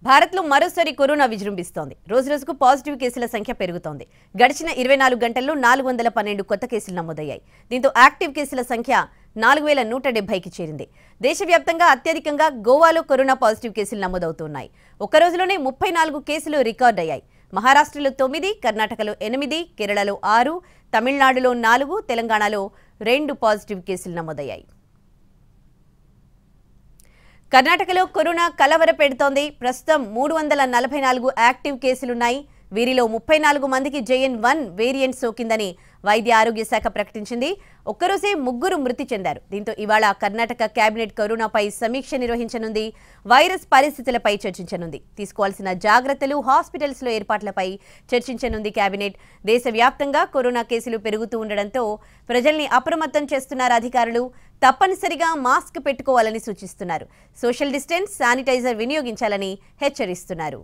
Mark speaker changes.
Speaker 1: భారత్లో మరోసారి కరోనా విజృంభిస్తోంది. రోజురోజుకు పాజిటివ్ కేసుల సంఖ్య పెరుగుతోంది. గడిచిన 24 గంటల్లో 412 కొత్త కేసులు నమోదయ్యాయి. దీంతో యాక్టివ్ కేసుల సంఖ్య 4170కి చేరింది. దేశవ్యాప్తంగా అత్యధికంగా గోవాలో కరోనా పాజిటివ్ కేసులు నమోదవుతున్నాయి. ఒక్క రోజులోనే 34 కేసులు రికార్డయ్యాయి. మహారాష్ట్రలో 9, కర్ణాటకలో 8, కేరళలో 6, తమిళనాడులో 4, తెలంగాణలో 2 పాజిటివ్ కేసులు నమోదయ్యాయి. కర్ణాటకలో కరోనా కలవర పెడుతోంది. ప్రస్తుతం 344 యాక్టివ్ కేసులున్నాయి. వీరిలో 34 మందికి JN1 వేరియంట్ సోకిందని వైద్య ఆరోగ్య శాఖ ప్రకటించింది. ఒక్కరోజే 3 మృతి చెందారు. దీంతో ఇవాళ కర్ణాటక కేబినెట్ కరోనాపై సమీక్ష నిర్వహించనుంది. వైరస్ పరిస్థితులపై చర్చించనుంది. తీసుకోవాల్సిన జాగ్రత్తలు, హాస్పిటల్స్లో ఏర్పాట్లపై చర్చించనుంది కేబినెట్. దేశవ్యాప్తంగా కరోనా కేసులు పెరుగుతూ ఉండడంతో ప్రజల్ని అప్రమత్తం చేస్తున్నారు అధికారులు. తప్పనిసరిగా మాస్క్ పెట్టుకోవాలని సూచిస్తున్నారు. సోషల్ డిస్టెన్స్, శానిటైజర్ వినియోగించాలని హెచ్చరిస్తున్నారు.